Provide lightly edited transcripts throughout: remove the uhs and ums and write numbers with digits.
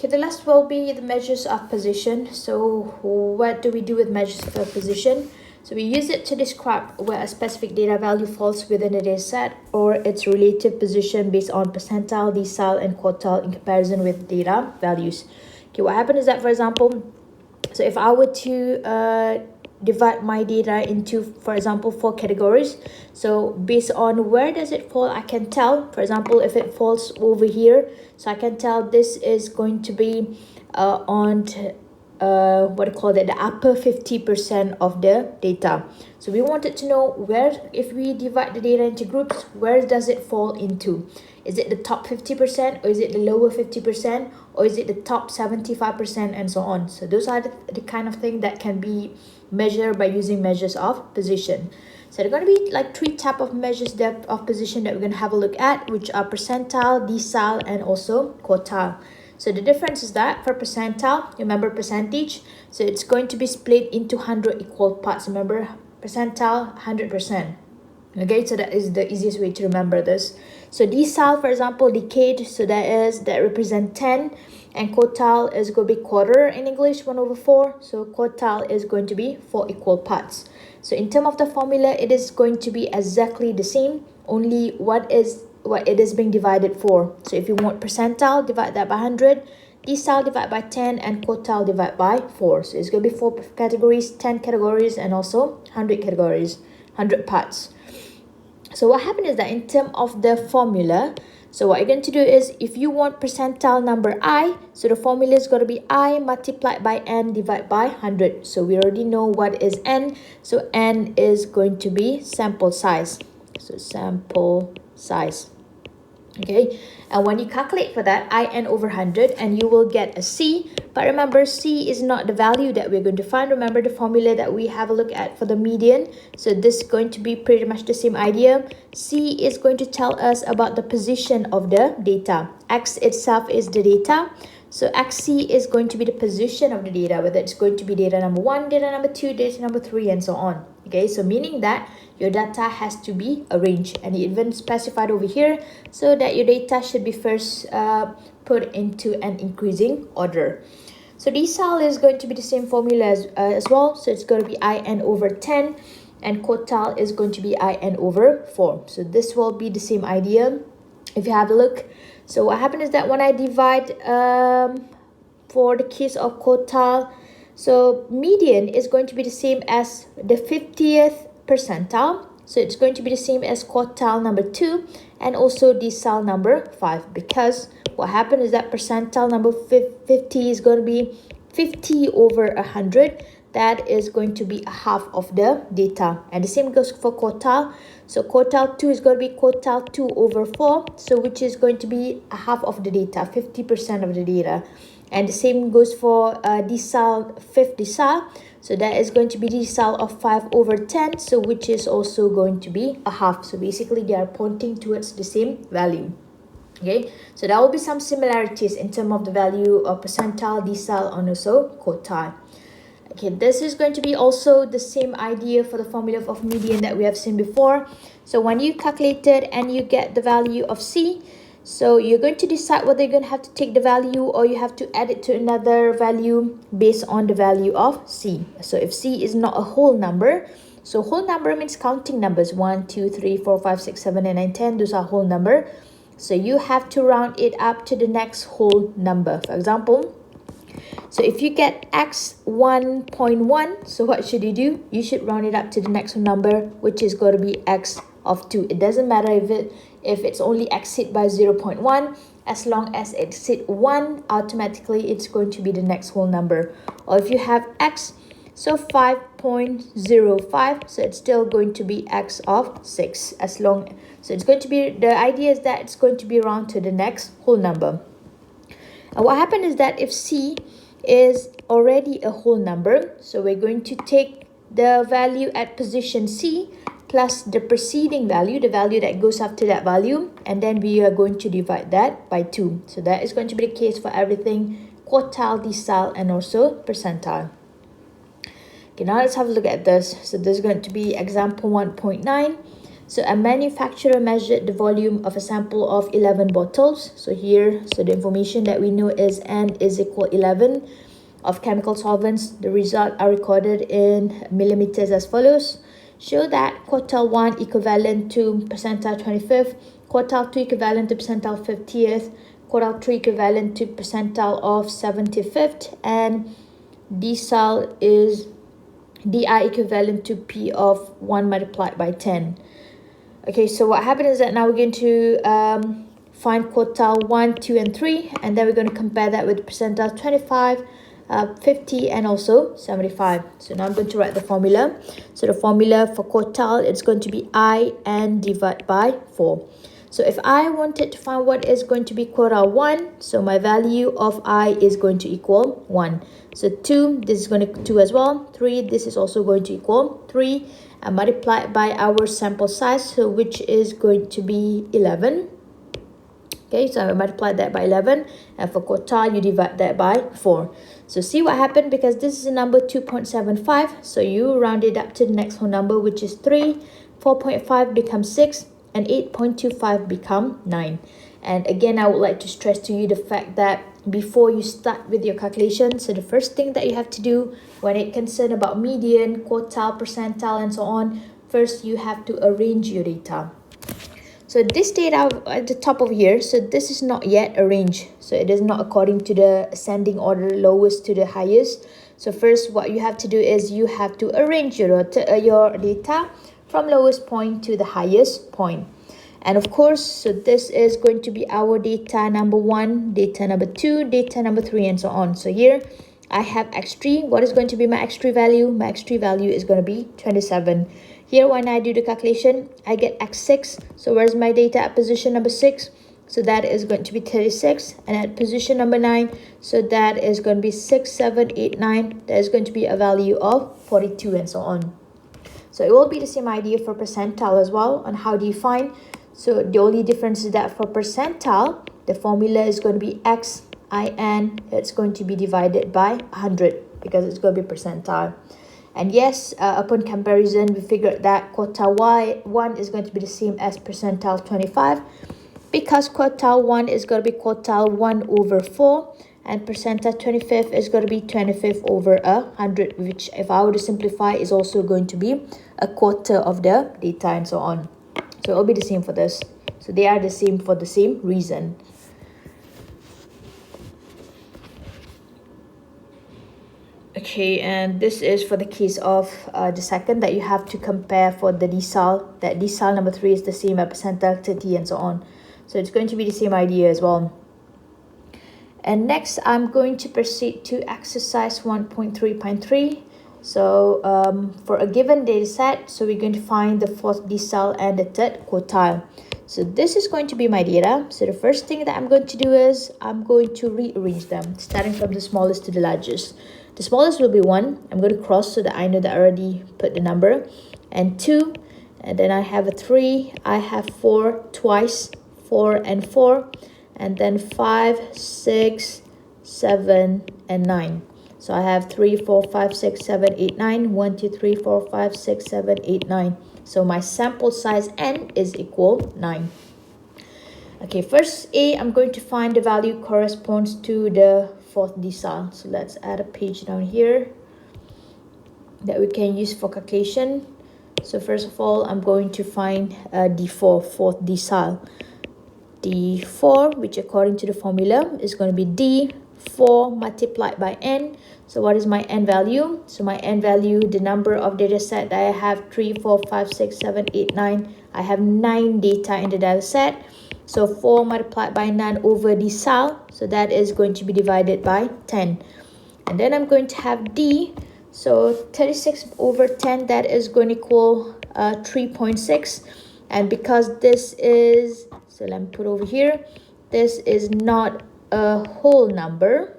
Okay, the last will be the measures of position. So what do we do with measures of position? So we use it to describe where a specific data value falls within a data set or its relative position based on percentile, decile, and quartile in comparison with data values. Okay, what happened is that, for example, so if I were to divide my data into, for example, 4 categories, so based on where does it fall, I can tell, for example, if it falls over here, so I can tell this is going to be on what do you call that, the upper 50% of the data. So we wanted to know where, if we divide the data into groups, where does it fall into? Is it the top 50%, or is it the lower 50%, or is it the top 75%, and so on? So those are the kind of thing that can be measured by using measures of position. So there are going to be like 3 types of measures of position that we're going to have a look at, which are percentile, decile, and also quartile. So the difference is that for percentile, remember percentage, so it's going to be split into 100 equal parts. Remember percentile, 100%. Okay, so that is the easiest way to remember this. So decile, for example, decade, so that represent 10, and quartile is going to be quarter in English, 1/4. So quartile is going to be 4 equal parts. So in terms of the formula, it is going to be exactly the same, only what it is being divided for. So if you want percentile, divide that by 100, decile divide by 10, and quartile divide by 4. So it's going to be 4 categories, 10 categories, and also 100 categories, 100 parts. So what happened is that in terms of the formula, so what you're going to do is, if you want percentile number I, so the formula is going to be I multiplied by n divided by 100. So we already know what is n. So n is going to be sample size. So sample size. Okay, and when you calculate for that, in over 100, and you will get a C. But remember, C is not the value that we're going to find. Remember the formula that we have a look at for the median. So this is going to be pretty much the same idea. C is going to tell us about the position of the data. X itself is the data. So XC is going to be the position of the data, whether it's going to be data number 1, data number 2, data number 3, and so on. Okay, so meaning that your data has to be arranged, and even specified over here, so that your data should be first put into an increasing order. So decile is going to be the same formula as well. So it's going to be in over 10, and quartile is going to be in over 4. So this will be the same idea. If you have a look, so what happened is that when I divide for the case of quartile, so median is going to be the same as the 50th percentile. So it's going to be the same as quartile number 2 and also decile number 5, because what happened is that percentile number 50 is going to be 50 over 100. That is going to be a half of the data, and the same goes for quartile. So quartile 2 is going to be quartile 2 over 4, so which is going to be a half of the data, 50% of the data. And the same goes for decile, 5th decile, so that is going to be decile of 5 over 10, so which is also going to be a half. So basically they are pointing towards the same value. Okay, so there will be some similarities in terms of the value of percentile, decile, and also quartile. Okay, this is going to be also the same idea for the formula of median that we have seen before. So when you calculate it and you get the value of C, so you're going to decide whether you're going to have to take the value or you have to add it to another value based on the value of C. So if C is not a whole number, so whole number means counting numbers, 1, 2, 3, 4, 5, 6, 7, and 9, 10. Those are whole number. So you have to round it up to the next whole number. For example, so if you get x 1.1, so what should you do? You should round it up to the next number, which is going to be x of 2. It doesn't matter if it's only exceed by 0.1, as long as it exceed 1, automatically it's going to be the next whole number. Or if you have x, so 5.05, so it's still going to be x of 6, as long, so it's going to be, the idea is that it's going to be round to the next whole number. And what happened is that if C is already a whole number, so we're going to take the value at position C plus the preceding value, the value that goes after that value, and then we are going to divide that by 2. So that is going to be the case for everything quartile, decile, and also percentile. Okay, now let's have a look at this. So this is going to be example 1.9. So a manufacturer measured the volume of a sample of 11 bottles. So here, so the information that we know is N is equal 11 of chemical solvents. The results are recorded in millimeters as follows. Show that quartile 1 equivalent to percentile 25th, quartile 2 equivalent to percentile 50th, quartile 3 equivalent to percentile of 75th, and decile is DI equivalent to P of 1 multiplied by 10. Okay, so what happened is that now we're going to find quartile 1, 2, and 3, and then we're going to compare that with percentile 25, 50, and also 75. So now I'm going to write the formula. So the formula for quartile, it's going to be IN divided by 4. So if I wanted to find what is going to be quartile 1, so my value of I is going to equal 1. So 2, this is going to 2 as well. 3, this is also going to equal 3. And multiplied by our sample size, so which is going to be 11. Okay, so I multiply that by 11. And for quartile, you divide that by 4. So see what happened, because this is a number 2.75. So you round it up to the next whole number, which is 3. 4.5 becomes 6. And 8.25 become 9. And again, I would like to stress to you the fact that before you start with your calculation, so the first thing that you have to do when it concerns about median, quartile, percentile, and so on, first you have to arrange your data. So this data at the top of here, so this is not yet arranged. So it is not according to the ascending order, lowest to the highest. So first what you have to do is you have to arrange your data from lowest point to the highest point. And of course, so this is going to be our data number 1, data number 2, data number 3, and so on. So here I have x3. What is going to be my x3 value? My x3 value is going to be 27. Here when I do the calculation, I get x6. So where's my data at position number 6? So that is going to be 36. And at position number 9, so that is going to be 6, 7, 8, 9. That is going to be a value of 42, and so on. So it will be the same idea for percentile as well on how do you find. So the only difference is that for percentile, the formula is going to be XIN. It's going to be divided by 100 because it's going to be percentile. And yes, upon comparison, we figured that quartile 1 is going to be the same as percentile 25 because quartile 1 is going to be quartile 1 over 4. And percentile 25th is going to be 25th over 100, which if I were to simplify is also going to be a quarter of the data, and so on. So it will be the same for this. So they are the same for the same reason. Okay, and this is for the case of the second that you have to compare for the decile. That decile number 3 is the same as percentile 30, and so on. So it's going to be the same idea as well. And next, I'm going to proceed to exercise 1.3.3. So for a given data set, so we're going to find the fourth decile and the third quartile. So this is going to be my data. So the first thing that I'm going to do is I'm going to rearrange them, starting from the smallest to the largest. The smallest will be 1. I'm going to cross so that I know that I already put the number. And 2. And then I have a 3. I have 4 twice, 4 and 4. And then 5, 6, 7, and 9. So I have 3, 4, 5, 6, 7, 8, 9. 1, 2, 3, 4, 5, 6, 7, 8, 9. So my sample size n is equal 9. Okay, first A, I'm going to find the value corresponds to the fourth decile. So let's add a page down here that we can use for calculation. So first of all, I'm going to find D4, fourth decile. D4, which according to the formula is going to be D4 multiplied by n. So what is my n value? So my n value, the number of data set that I have, 3, 4, 5, 6, 7, 8, 9. I have 9 data in the data set. So 4 multiplied by 9 over decile. So that is going to be divided by 10. And then I'm going to have D. So 36 over 10, that is going to equal 3.6. And because this is, so let me put over here, this is not a whole number.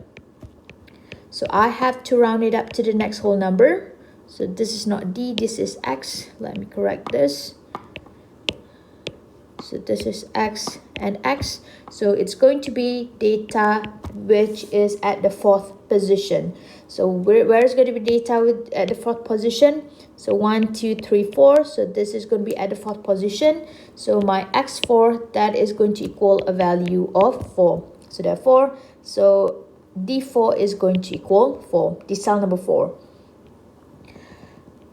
So I have to round it up to the next whole number. So this is not D, this is X. Let me correct this. So this is X and X. So it's going to be data which is at the fourth position. So where is going to be data at the fourth position? So 1, 2, 3, 4. So this is going to be at the fourth position. So my x4, that is going to equal a value of 4. So therefore, so D4 is going to equal 4, decile number 4.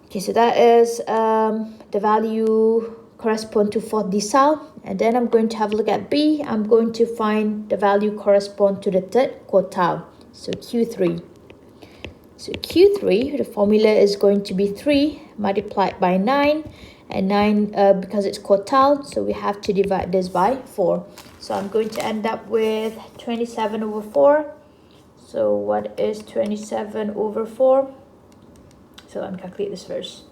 Okay, so that is the value correspond to fourth decile. And then I'm going to have a look at B. I'm going to find the value correspond to the third quartile. So Q3. So Q3, the formula is going to be 3 multiplied by 9. And 9, because it's quartile, so we have to divide this by 4. So I'm going to end up with 27 over 4. So what is 27 over 4? So let me calculate this first.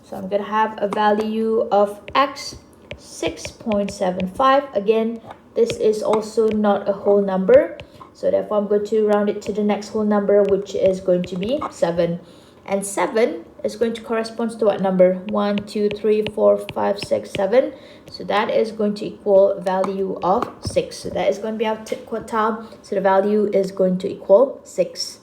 So I'm going to have a value of x 6.75. Again, this is also not a whole number. So therefore, I'm going to round it to the next whole number, which is going to be 7. And 7 is going to correspond to what number? 1, 2, 3, 4, 5, 6, 7. So that is going to equal a value of 6. So that is going to be our quartile. So the value is going to equal 6.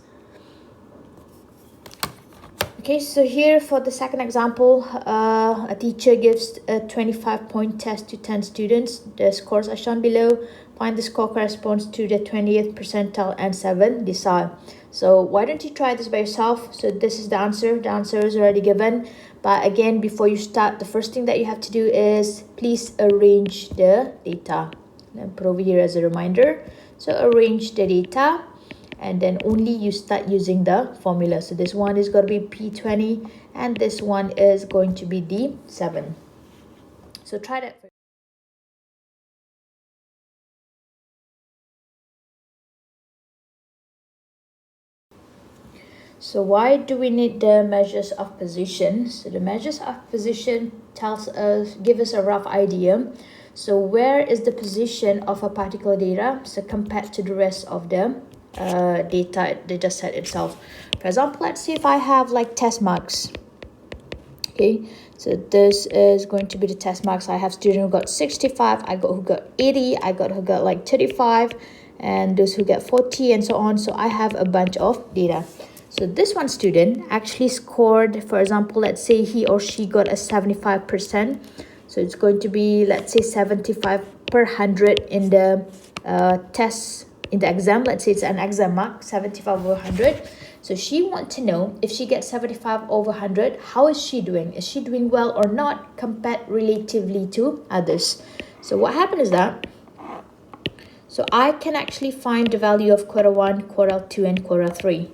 Okay, so here for the second example, a teacher gives a 25-point test to 10 students. The scores are shown below. Find the score corresponds to the 20th percentile and 7 decile. So why don't you try this by yourself? So this is the answer. The answer is already given. But again, before you start, the first thing that you have to do is please arrange the data. Let me put over here as a reminder. So arrange the data. And then only you start using the formula. So this one is going to be P20 and this one is going to be D7. So try that first. So why do we need the measures of position? So the measures of position give us a rough idea. So where is the position of a particular data? So compared to the rest of the data set itself. For example, let's see if I have like test marks. Okay, so this is going to be the test marks. I have students who got 65, who got 80, who got like 35, and those who get 40 and so on. So I have a bunch of data. So this one student actually scored, for example, let's say he or she got a 75%. So it's going to be, let's say 75 per 100 in the test. In the exam, let's say it's an exam mark, 75 over 100. So she wants to know if she gets 75 over 100, how is she doing? Is she doing well or not compared relatively to others? So what happened is that, so I can actually find the value of quartile 1, quartile 2, and quartile 3.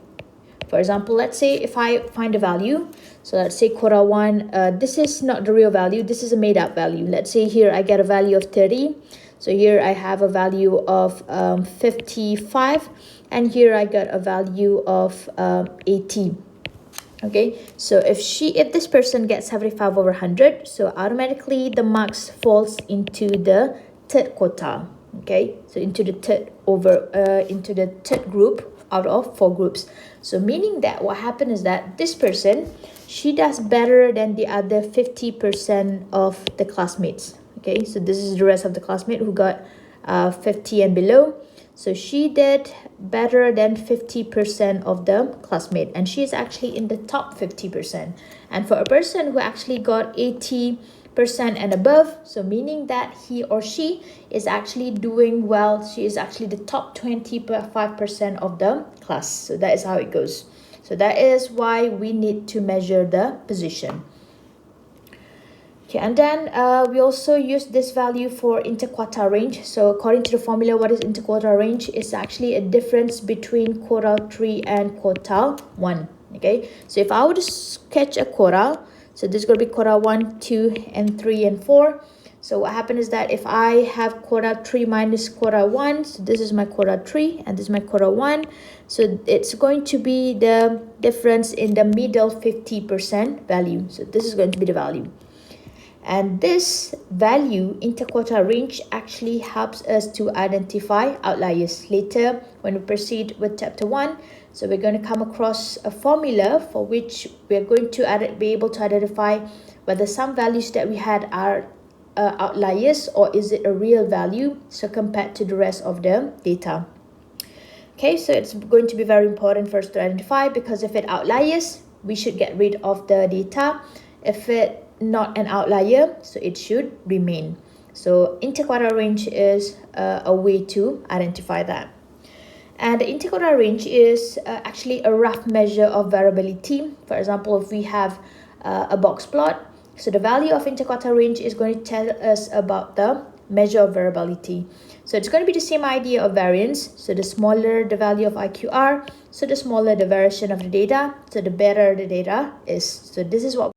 For example, let's say if I find a value, so let's say quartile 1, this is not the real value, this is a made up value. Let's say here I get a value of 30. So here I have a value of 55 and here I got a value of 80. Okay, so if this person gets 75 over 100, so automatically the marks falls into the third quartile. Okay, so into the third group out of 4 groups. So meaning that what happened is that this person, she does better than the other 50% of the classmates. Okay, so this is the rest of the classmate who got 50 and below. So she did better than 50% of the classmate, and she is actually in the top 50%. And for a person who actually got 80% and above, so meaning that he or she is actually doing well, she is actually the top 25% of the class. So that is how it goes. So that is why we need to measure the position. Okay, and then we also use this value for interquartile range. So according to the formula, what is interquartile range? It's actually a difference between quartile 3 and quartile 1. Okay, so if I were to sketch a quartile, so this is going to be quartile 1, 2, and 3, and 4. So what happened is that if I have quartile 3 minus quartile 1, so this is my quartile 3 and this is my quartile 1. So it's going to be the difference in the middle 50% value. So this is going to be the value. And this value, interquartile range, actually helps us to identify outliers. Later, when we proceed with chapter 1, so we're going to come across a formula for which we're going to be able to identify whether some values that we had are outliers or is it a real value, so compared to the rest of the data. Okay, so it's going to be very important for us to identify, because if it outliers, we should get rid of the data. If it not an outlier, so it should remain. So interquartile range is a way to identify that. And the interquartile range is actually a rough measure of variability. For example, if we have a box plot, so the value of interquartile range is going to tell us about the measure of variability. So it's going to be the same idea of variance. So the smaller the value of IQR, so the smaller the variation of the data, so the better the data is. So this is what